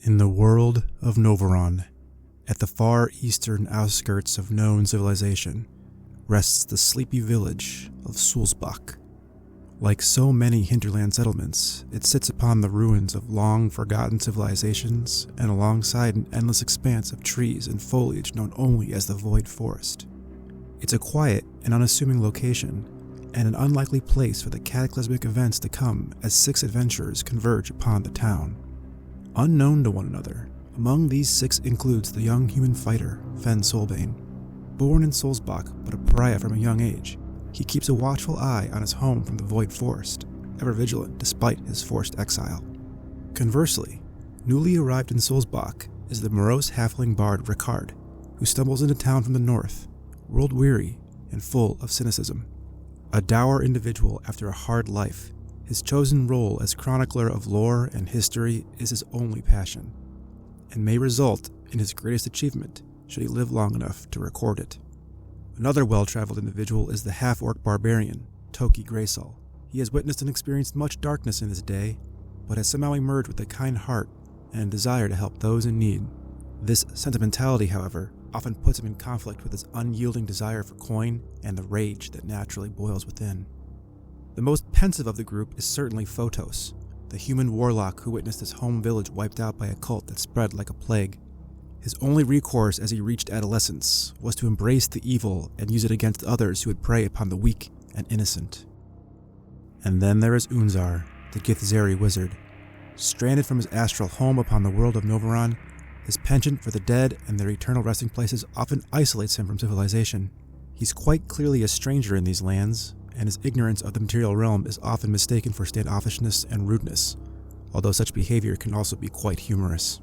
In the world of Noveron, at the far eastern outskirts of known civilization, rests the sleepy village of Sulzbach. Like so many hinterland settlements, it sits upon the ruins of long-forgotten civilizations and alongside an endless expanse of trees and foliage known only as the Void Forest. It's a quiet and unassuming location, and an unlikely place for the cataclysmic events to come as 6 adventurers converge upon the town. Unknown to one another, among these 6 includes the young human fighter, Fen Solbane. Born in Sulzbach, but a pariah from a young age, he keeps a watchful eye on his home from the Void Forest, ever vigilant despite his forced exile. Conversely, newly arrived in Sulzbach is the morose halfling bard Ricard, who stumbles into town from the north, world-weary and full of cynicism. A dour individual after a hard life, his chosen role as chronicler of lore and history is his only passion, and may result in his greatest achievement should he live long enough to record it. Another well-traveled individual is the half-orc barbarian, Toki Graysoul. He has witnessed and experienced much darkness in his day, but has somehow emerged with a kind heart and a desire to help those in need. This sentimentality, however, often puts him in conflict with his unyielding desire for coin and the rage that naturally boils within. The most pensive of the group is certainly Photos, the human warlock who witnessed his home village wiped out by a cult that spread like a plague. His only recourse as he reached adolescence was to embrace the evil and use it against others who would prey upon the weak and innocent. And then there is Unzar, the Githzeri wizard. Stranded from his astral home upon the world of Noveron, his penchant for the dead and their eternal resting places often isolates him from civilization. He's quite clearly a stranger in these lands, and his ignorance of the material realm is often mistaken for standoffishness and rudeness, although such behavior can also be quite humorous.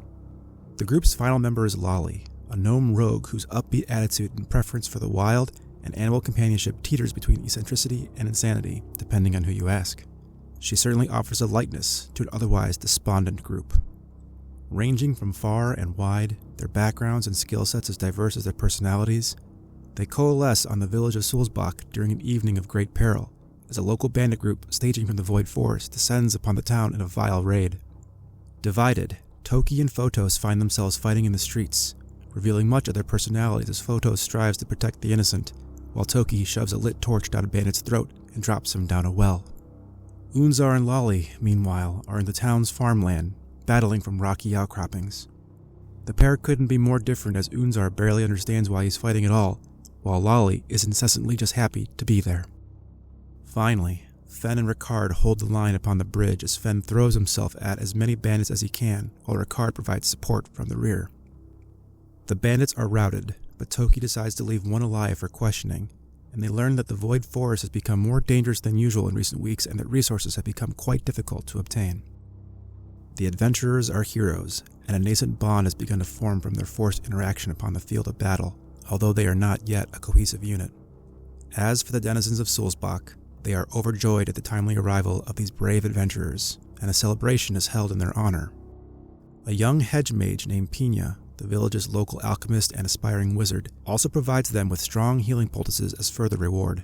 The group's final member is Lolly, a gnome rogue whose upbeat attitude and preference for the wild and animal companionship teeters between eccentricity and insanity, depending on who you ask. She certainly offers a lightness to an otherwise despondent group. Ranging from far and wide, their backgrounds and skill sets as diverse as their personalities, they coalesce on the village of Sulzbach during an evening of great peril, as a local bandit group staging from the Void Forest descends upon the town in a vile raid. Divided, Toki and Photos find themselves fighting in the streets, revealing much of their personalities as Photos strives to protect the innocent, while Toki shoves a lit torch down a bandit's throat and drops him down a well. Unzar and Lolly, meanwhile, are in the town's farmland, battling from rocky outcroppings. The pair couldn't be more different as Unzar barely understands why he's fighting at all, while Lolly is incessantly just happy to be there. Finally, Fen and Ricard hold the line upon the bridge as Fen throws himself at as many bandits as he can, while Ricard provides support from the rear. The bandits are routed, but Toki decides to leave one alive for questioning, and they learn that the Void Forest has become more dangerous than usual in recent weeks and that resources have become quite difficult to obtain. The adventurers are heroes, and a nascent bond has begun to form from their forced interaction upon the field of battle, although they are not yet a cohesive unit. As for the denizens of Sulzbach, they are overjoyed at the timely arrival of these brave adventurers, and a celebration is held in their honor. A young hedge mage named Pina, the village's local alchemist and aspiring wizard, also provides them with strong healing poultices as further reward.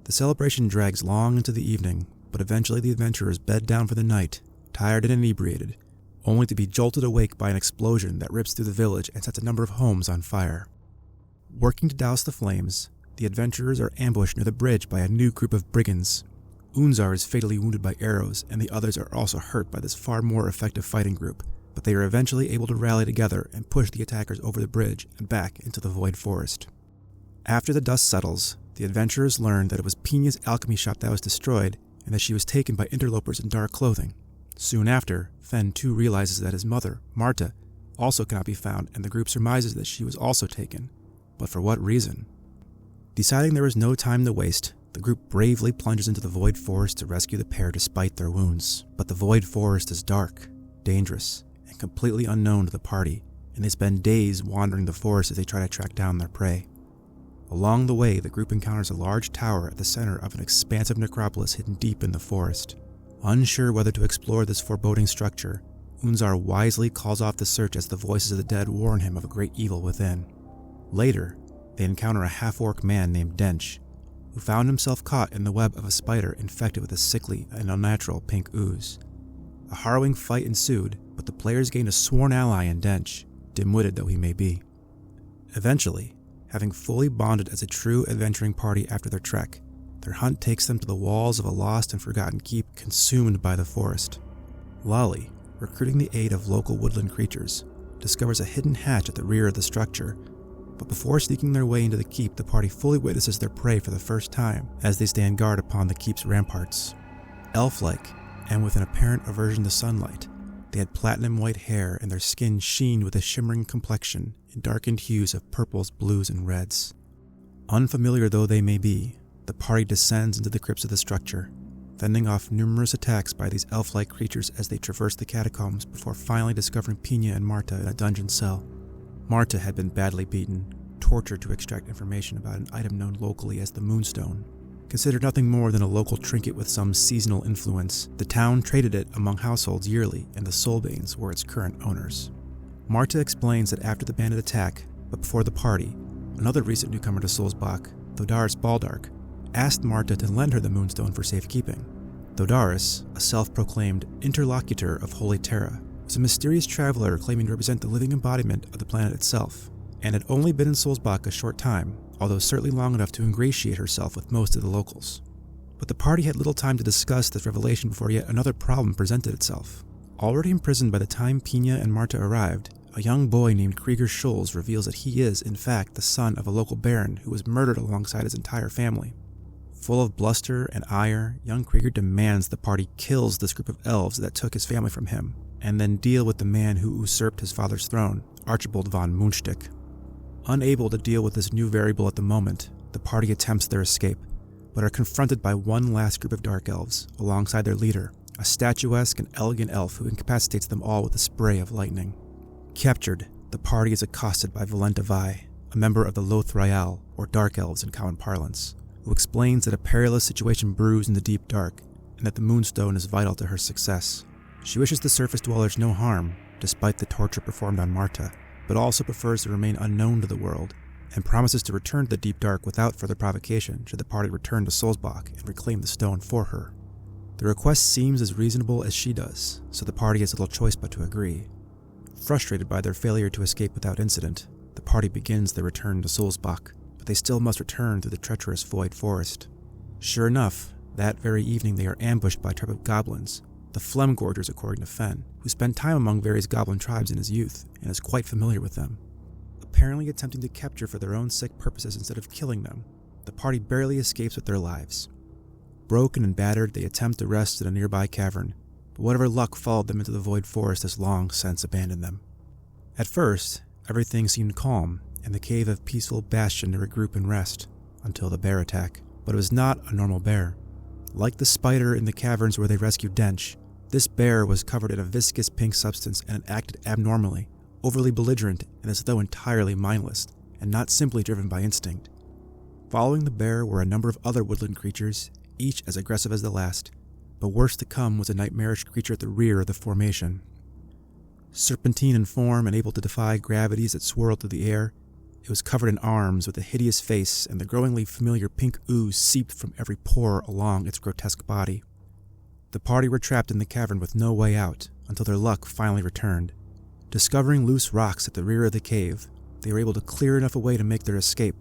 The celebration drags long into the evening, but eventually the adventurers bed down for the night, tired and inebriated, only to be jolted awake by an explosion that rips through the village and sets a number of homes on fire. Working to douse the flames, the adventurers are ambushed near the bridge by a new group of brigands. Unzar is fatally wounded by arrows, and the others are also hurt by this far more effective fighting group, but they are eventually able to rally together and push the attackers over the bridge and back into the Void Forest. After the dust settles, the adventurers learn that it was Pina's alchemy shop that was destroyed, and that she was taken by interlopers in dark clothing. Soon after, Fen too realizes that his mother, Marta, also cannot be found, and the group surmises that she was also taken. But for what reason? Deciding there is no time to waste, the group bravely plunges into the Void Forest to rescue the pair despite their wounds. But the Void Forest is dark, dangerous, and completely unknown to the party, and they spend days wandering the forest as they try to track down their prey. Along the way, the group encounters a large tower at the center of an expansive necropolis hidden deep in the forest. Unsure whether to explore this foreboding structure, Unzar wisely calls off the search as the voices of the dead warn him of a great evil within. Later, they encounter a half-orc man named Dench, who found himself caught in the web of a spider infected with a sickly and unnatural pink ooze. A harrowing fight ensued, but the players gained a sworn ally in Dench, dim-witted though he may be. Eventually, having fully bonded as a true adventuring party after their trek, their hunt takes them to the walls of a lost and forgotten keep consumed by the forest. Lolly, recruiting the aid of local woodland creatures, discovers a hidden hatch at the rear of the structure, but before sneaking their way into the keep, the party fully witnesses their prey for the first time as they stand guard upon the keep's ramparts. Elf-like, and with an apparent aversion to sunlight, they had platinum white hair and their skin sheened with a shimmering complexion in darkened hues of purples, blues, and reds. Unfamiliar though they may be, the party descends into the crypts of the structure, fending off numerous attacks by these elf-like creatures as they traverse the catacombs before finally discovering Pina and Marta in a dungeon cell. Marta had been badly beaten, tortured to extract information about an item known locally as the Moonstone. Considered nothing more than a local trinket with some seasonal influence, the town traded it among households yearly, and the Soulbanes were its current owners. Marta explains that after the bandit attack, but before the party, another recent newcomer to Soulsbach, Thodaris Baldark, asked Marta to lend her the Moonstone for safekeeping. Thodaris, a self-proclaimed interlocutor of Holy Terra, was a mysterious traveler claiming to represent the living embodiment of the planet itself, and had only been in Soulsbach a short time, although certainly long enough to ingratiate herself with most of the locals. But the party had little time to discuss this revelation before yet another problem presented itself. Already imprisoned by the time Pina and Marta arrived, a young boy named Krieger Schulz reveals that he is, in fact, the son of a local baron who was murdered alongside his entire family. Full of bluster and ire, young Krieger demands the party kills this group of elves that took his family from him, and then deal with the man who usurped his father's throne, Archibald von Munchdick. Unable to deal with this new variable at the moment, the party attempts their escape, but are confronted by one last group of dark elves, alongside their leader, a statuesque and elegant elf who incapacitates them all with a spray of lightning. Captured, the party is accosted by Valenta Vi, a member of the Loth Royale, or Dark Elves in common parlance, who explains that a perilous situation brews in the deep dark, and that the Moonstone is vital to her success. She wishes the surface dwellers no harm, despite the torture performed on Marta, but also prefers to remain unknown to the world, and promises to return to the deep dark without further provocation should the party return to Soulsbach and reclaim the stone for her. The request seems as reasonable as she does, so the party has little choice but to agree. Frustrated by their failure to escape without incident, the party begins their return to Soulsbach, but they still must return through the treacherous Void Forest. Sure enough, that very evening they are ambushed by a tribe of goblins, the Flemgorgers according to Fen, who spent time among various goblin tribes in his youth and is quite familiar with them. Apparently attempting to capture for their own sick purposes instead of killing them, the party barely escapes with their lives. Broken and battered, they attempt to rest in a nearby cavern, but whatever luck followed them into the Void Forest has long since abandoned them. At first, everything seemed calm, and the cave a peaceful bastion to regroup and rest, until the bear attack. But it was not a normal bear. Like the spider in the caverns where they rescued Dench, this bear was covered in a viscous pink substance and acted abnormally, overly belligerent and as though entirely mindless, and not simply driven by instinct. Following the bear were a number of other woodland creatures, each as aggressive as the last, but worse to come was a nightmarish creature at the rear of the formation. Serpentine in form and able to defy gravities that swirled through the air, it was covered in arms with a hideous face, and the growingly familiar pink ooze seeped from every pore along its grotesque body. The party were trapped in the cavern with no way out, until their luck finally returned. Discovering loose rocks at the rear of the cave, they were able to clear enough away to make their escape,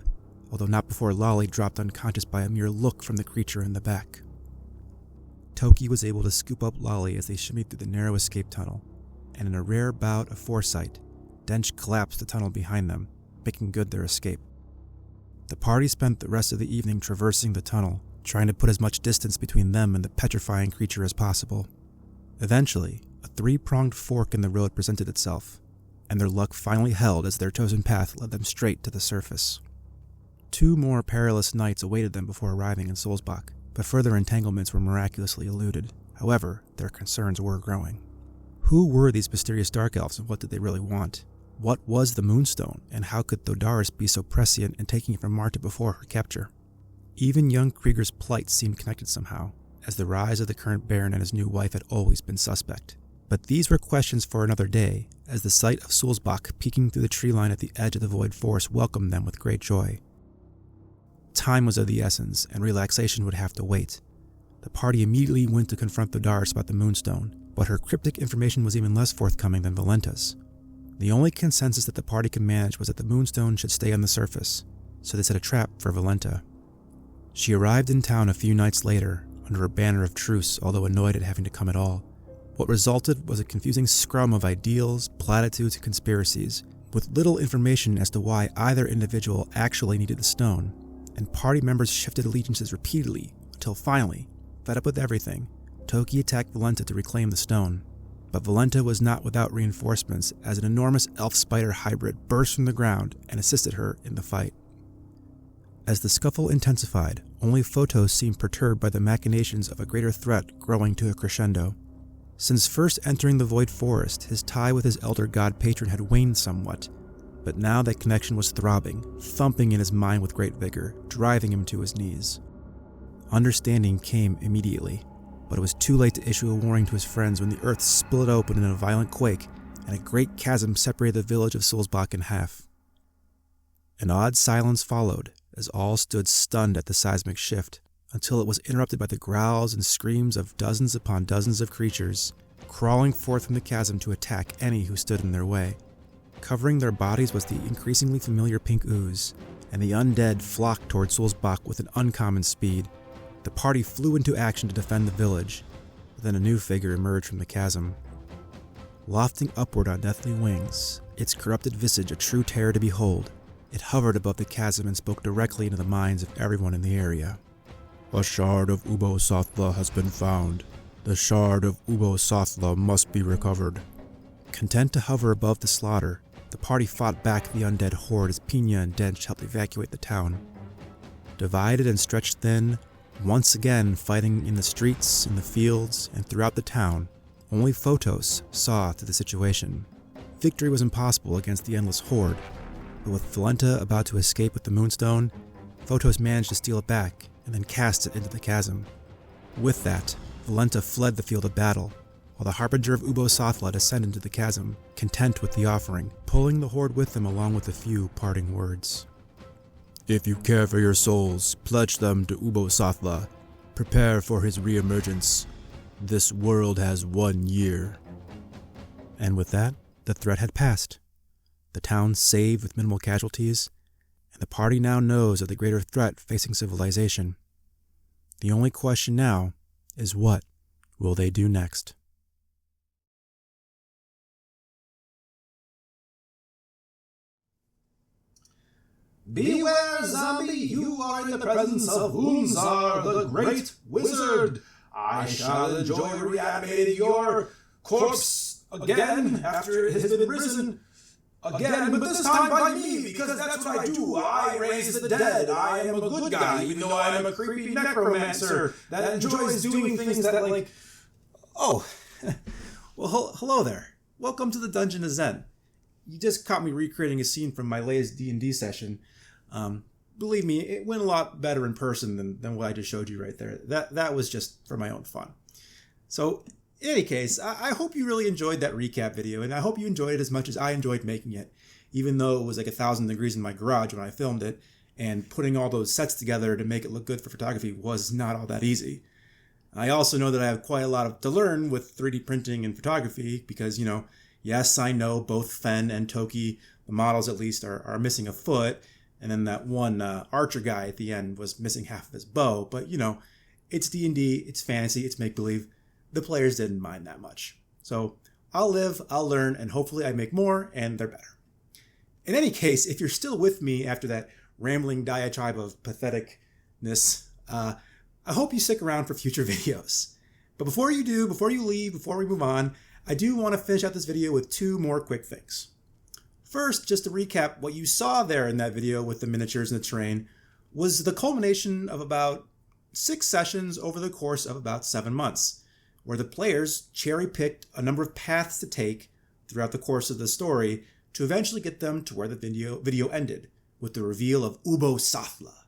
although not before Lolly dropped unconscious by a mere look from the creature in the back. Toki was able to scoop up Lolly as they shimmied through the narrow escape tunnel, and in a rare bout of foresight, Dench collapsed the tunnel behind them, making good their escape. The party spent the rest of the evening traversing the tunnel, trying to put as much distance between them and the petrifying creature as possible. Eventually, a three-pronged fork in the road presented itself, and their luck finally held as their chosen path led them straight to the surface. 2 more perilous nights awaited them before arriving in Soulsbach, but further entanglements were miraculously eluded. However, their concerns were growing. Who were these mysterious dark elves, and what did they really want? What was the Moonstone, and how could Thodaris be so prescient in taking it from Marta before her capture? Even young Krieger's plight seemed connected somehow, as the rise of the current Baron and his new wife had always been suspect. But these were questions for another day, as the sight of Soulsbach peeking through the tree line at the edge of the Void Forest welcomed them with great joy. Time was of the essence, and relaxation would have to wait. The party immediately went to confront the Darts about the Moonstone, but her cryptic information was even less forthcoming than Valenta's. The only consensus that the party could manage was that the Moonstone should stay on the surface, so they set a trap for Valenta. She arrived in town a few nights later, under a banner of truce, although annoyed at having to come at all. What resulted was a confusing scrum of ideals, platitudes, and conspiracies, with little information as to why either individual actually needed the stone, and party members shifted allegiances repeatedly, until finally, fed up with everything, Toki attacked Valenta to reclaim the stone. But Valenta was not without reinforcements, as an enormous elf-spider hybrid burst from the ground and assisted her in the fight. As the scuffle intensified, only Photos seemed perturbed by the machinations of a greater threat growing to a crescendo. Since first entering the Void Forest, his tie with his elder god patron had waned somewhat, but now that connection was throbbing, thumping in his mind with great vigor, driving him to his knees. Understanding came immediately, but it was too late to issue a warning to his friends when the earth split open in a violent quake, and a great chasm separated the village of Sulzbach in half. An odd silence followed, as all stood stunned at the seismic shift, until it was interrupted by the growls and screams of dozens upon dozens of creatures, crawling forth from the chasm to attack any who stood in their way. Covering their bodies was the increasingly familiar pink ooze, and the undead flocked toward Sulzbach with an uncommon speed. The party flew into action to defend the village, but then a new figure emerged from the chasm. Lofting upward on deathly wings, its corrupted visage a true terror to behold, it hovered above the chasm and spoke directly into the minds of everyone in the area. "A shard of Ubo-Sathla has been found. The shard of Ubo-Sathla must be recovered." Content to hover above the slaughter, the party fought back the undead horde as Pina and Dench helped evacuate the town. Divided and stretched thin, once again fighting in the streets, in the fields, and throughout the town, only Photos saw to the situation. Victory was impossible against the endless horde, but with Valenta about to escape with the Moonstone, Photos managed to steal it back and then cast it into the chasm. With that, Valenta fled the field of battle, while the Harbinger of Ubo-Sathla descended into the chasm, content with the offering, pulling the horde with them along with a few parting words. "If you care for your souls, pledge them to Ubo-Sathla. Prepare for his re-emergence. This world has 1 year." And with that, the threat had passed. The town saved with minimal casualties, and the party now knows of the greater threat facing civilization. The only question now is what will they do next? "Beware, zombie, you are in the presence of Unzar, the great wizard. I shall enjoy reanimating your corpse again after it has been risen. Again, but this time by me, because that's what I do. I raise the dead. I am a good guy, even though I am a creepy necromancer that enjoys doing things that, like..." Oh, well, hello there. Welcome to the Dungeon of Zen. You just caught me recreating a scene from my latest D&D session. Believe me, it went a lot better in person than what I just showed you right there. That was just for my own fun. So, in any case, I hope you really enjoyed that recap video, and I hope you enjoyed it as much as I enjoyed making it, even though it was like 1,000 degrees in my garage when I filmed it, and putting all those sets together to make it look good for photography was not all that easy. I also know that I have quite a lot to learn with 3D printing and photography, because, yes, I know both Fen and Toki, the models at least, are missing a foot, and then that one archer guy at the end was missing half of his bow, but, it's D&D, it's fantasy, it's make-believe. The players didn't mind that much. So I'll live, I'll learn, and hopefully I make more, and they're better. In any case, if you're still with me after that rambling diatribe of patheticness, I hope you stick around for future videos. But before you do, before you leave, before we move on, I do want to finish out this video with 2 more quick things. First, just to recap, what you saw there in that video with the miniatures and the terrain was the culmination of about 6 sessions over the course of about 7 months, where the players cherry-picked a number of paths to take throughout the course of the story to eventually get them to where the video ended, with the reveal of Ubo-Sathla.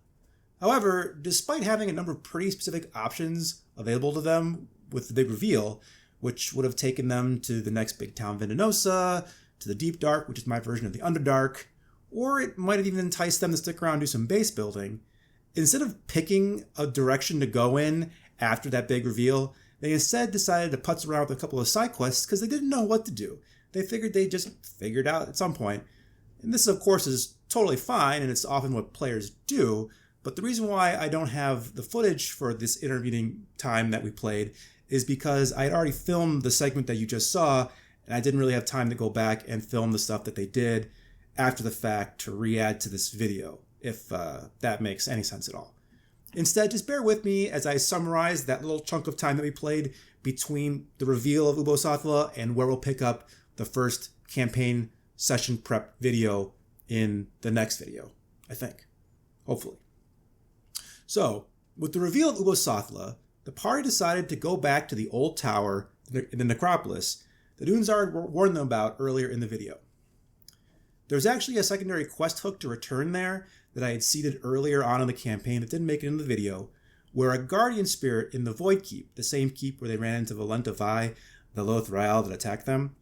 However, despite having a number of pretty specific options available to them with the big reveal, which would have taken them to the next big town, Venenosa, to the Deep Dark, which is my version of the Underdark, or it might have even enticed them to stick around and do some base building, instead of picking a direction to go in after that big reveal, they instead decided to putz around with a couple of side quests because they didn't know what to do. They figured they'd just figure it out at some point. And this, of course, is totally fine, and it's often what players do. But the reason why I don't have the footage for this intervening time that we played is because I had already filmed the segment that you just saw, and I didn't really have time to go back and film the stuff that they did after the fact to re-add to this video, if that makes any sense at all. Instead, just bear with me as I summarize that little chunk of time that we played between the reveal of Ubosatla and where we'll pick up the first campaign session prep video in the next video, I think. Hopefully. So, with the reveal of Ubosatla, the party decided to go back to the old tower in the necropolis that Unzar warned them about earlier in the video. There's actually a secondary quest hook to return there that I had seeded earlier on in the campaign that didn't make it into the video, where a guardian spirit in the Void Keep, the same keep where they ran into Valenta Vi, the Lothrael that attacked them,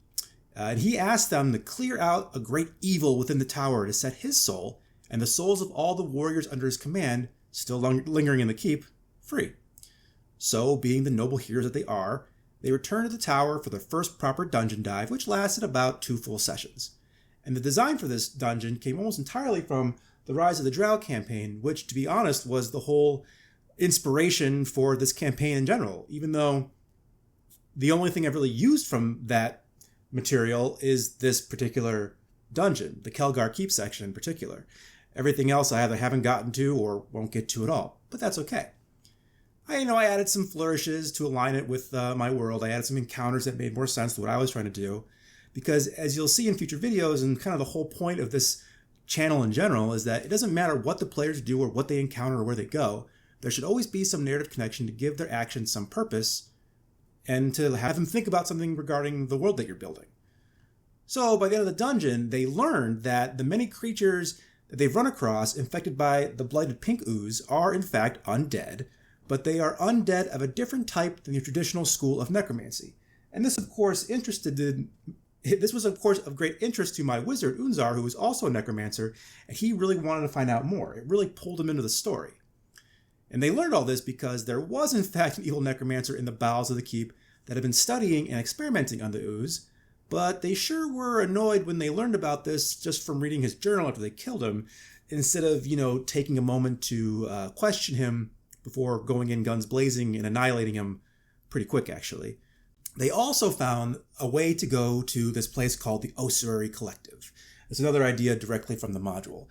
and he asked them to clear out a great evil within the tower to set his soul, and the souls of all the warriors under his command, still lingering in the keep, free. So, being the noble heroes that they are, they returned to the tower for their first proper dungeon dive, which lasted about 2 full sessions. And the design for this dungeon came almost entirely from the Rise of the Drow campaign, which, to be honest, was the whole inspiration for this campaign in general, even though the only thing I've really used from that material is this particular dungeon, the Kelgar Keep section in particular. Everything else I either haven't gotten to or won't get to at all, but that's okay. I added some flourishes to align it with my world. I added some encounters that made more sense to what I was trying to do. Because as you'll see in future videos, and kind of the whole point of this channel in general is that it doesn't matter what the players do or what they encounter or where they go. There should always be some narrative connection to give their actions some purpose and to have them think about something regarding the world that you're building. So by the end of the dungeon, they learned that the many creatures that they've run across infected by the blighted pink ooze are in fact undead, but they are undead of a different type than the traditional school of necromancy. And this, of course, was, of course, of great interest to my wizard, Unzar, who was also a necromancer, and he really wanted to find out more. It really pulled him into the story. And they learned all this because there was, in fact, an evil necromancer in the bowels of the keep that had been studying and experimenting on the ooze, but they sure were annoyed when they learned about this just from reading his journal after they killed him, instead of, taking a moment to question him before going in guns blazing and annihilating him pretty quick, actually. They also found a way to go to this place called the Ossuary Collective. It's another idea directly from the module.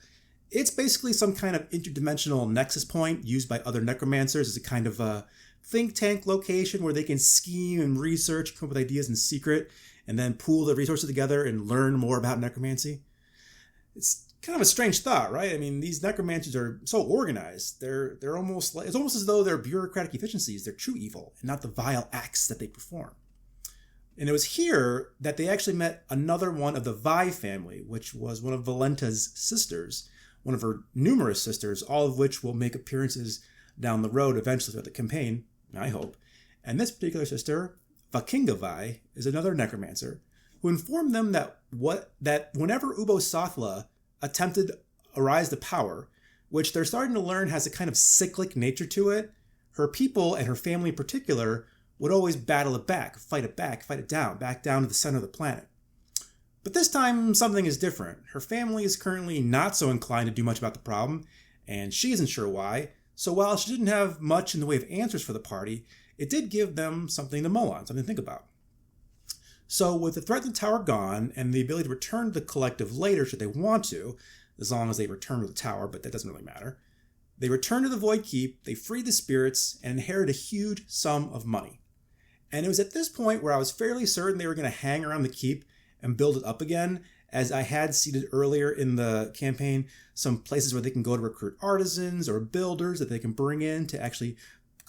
It's basically some kind of interdimensional nexus point used by other necromancers as a kind of a think tank location where they can scheme and research, come up with ideas in secret, and then pool their resources together and learn more about necromancy. It's kind of a strange thought, right? I mean, these necromancers are so organized. They're almost like, it's almost as though their bureaucratic efficiencies, their true evil, and not the vile acts that they perform. And it was here that they actually met another one of the Vi family, which was one of Valenta's sisters, one of her numerous sisters, all of which will make appearances down the road eventually throughout the campaign, I hope. And this particular sister, Vakinga Vi, is another necromancer who informed them that whenever Ubosatla attempted a rise to power, which they're starting to learn has a kind of cyclic nature to it, her people and her family in particular would always battle it back, fight it down, back down to the center of the planet. But this time, something is different. Her family is currently not so inclined to do much about the problem, and she isn't sure why, so while she didn't have much in the way of answers for the party, it did give them something to mull on, something to think about. So with the threat to the tower gone, and the ability to return to the collective later should they want to, as long as they return to the tower, but that doesn't really matter, they returned to the Void Keep, they freed the spirits, and inherited a huge sum of money. And it was at this point where I was fairly certain they were going to hang around the keep and build it up again, as I had seeded earlier in the campaign some places where they can go to recruit artisans or builders that they can bring in to actually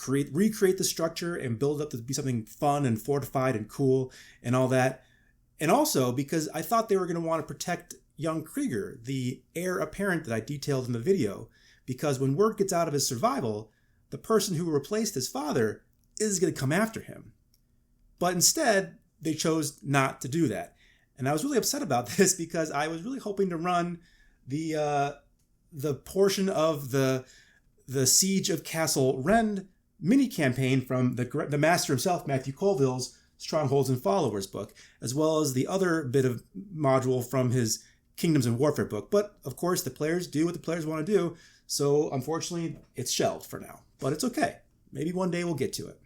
recreate the structure and build it up to be something fun and fortified and cool and all that. And also because I thought they were going to want to protect young Krieger, the heir apparent that I detailed in the video, because when word gets out of his survival, the person who replaced his father is going to come after him. But instead, they chose not to do that. And I was really upset about this because I was really hoping to run the portion of the Siege of Castle Rend mini campaign from the master himself, Matthew Colville's Strongholds and Followers book, as well as the other bit of module from his Kingdoms and Warfare book. But of course, the players do what the players want to do, so unfortunately, it's shelved for now. But it's okay. Maybe one day we'll get to it.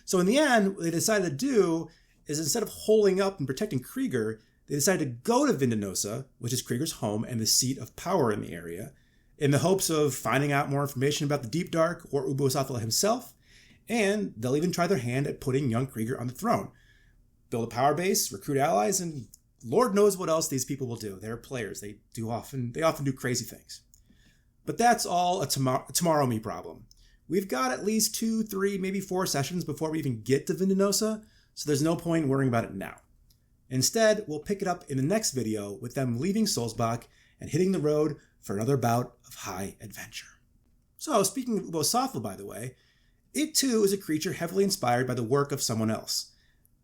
So in the end, what they decided to do is instead of holding up and protecting Krieger, they decided to go to Vindanosa, which is Krieger's home and the seat of power in the area, in the hopes of finding out more information about the Deep Dark or Ubosathla himself, and they'll even try their hand at putting young Krieger on the throne. Build a power base, recruit allies, and Lord knows what else these people will do. They're players. They often do crazy things. But that's all a tomorrow me problem. We've got at least 2, 3, maybe 4 sessions before we even get to Vindanosa, so there's no point in worrying about it now. Instead, we'll pick it up in the next video with them leaving Solzbach and hitting the road for another bout of high adventure. So, speaking of Ubosathla, by the way, it too is a creature heavily inspired by the work of someone else.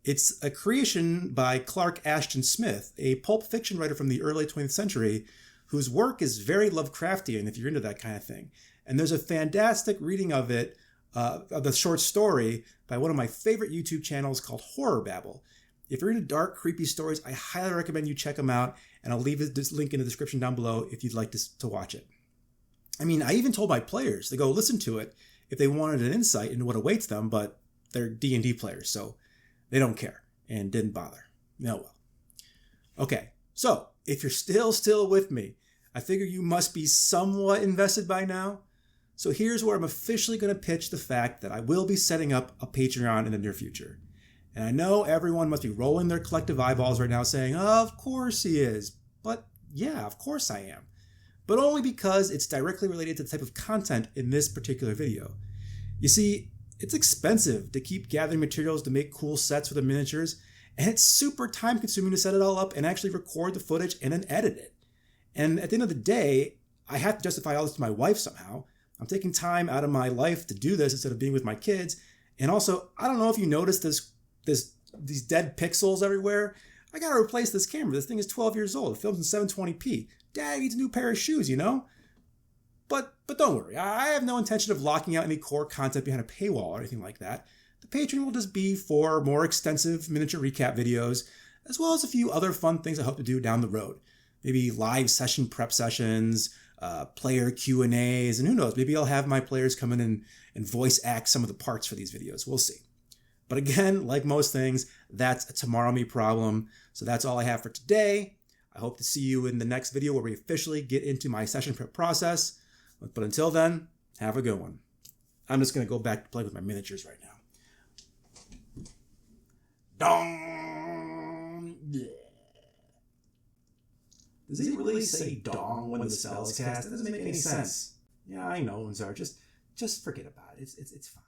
It's a creation by Clark Ashton Smith, a pulp fiction writer from the early 20th century, whose work is very Lovecraftian if you're into that kind of thing. And there's a fantastic reading of it, of the short story, by one of my favorite YouTube channels called Horror Babble. If you're into dark, creepy stories, I highly recommend you check them out, and I'll leave this link in the description down below if you'd like to watch it. I mean, I even told my players to go listen to it if they wanted an insight into what awaits them, but they're D&D players, so they don't care and didn't bother. Oh well. Okay, so if you're still with me, I figure you must be somewhat invested by now. So here's where I'm officially going to pitch the fact that I will be setting up a Patreon in the near future. And I know everyone must be rolling their collective eyeballs right now saying, oh, of course he is. But yeah, of course I am. But only because it's directly related to the type of content in this particular video. You see, it's expensive to keep gathering materials to make cool sets for the miniatures, and it's super time consuming to set it all up and actually record the footage and then edit it. And at the end of the day, I have to justify all this to my wife somehow. I'm taking time out of my life to do this instead of being with my kids. And also, I don't know if you noticed these dead pixels everywhere. I gotta replace this camera. This thing is 12 years old. It films in 720p. Dad needs a new pair of shoes, you know? But don't worry. I have no intention of locking out any core content behind a paywall or anything like that. The Patreon will just be for more extensive miniature recap videos, as well as a few other fun things I hope to do down the road. Maybe live session prep sessions, player Q&As, and who knows, maybe I'll have my players come in and voice act some of the parts for these videos. We'll see. But again, like most things, that's a tomorrow me problem. So that's all I have for today. I hope to see you in the next video where we officially get into my session prep process. But until then, have a good one. I'm just going to go back to play with my miniatures right now. Dong! Yeah. Does he really say dong when the spell's cast? That doesn't make any sense. Yeah, I know, Unzar. Just forget about it. It's fine.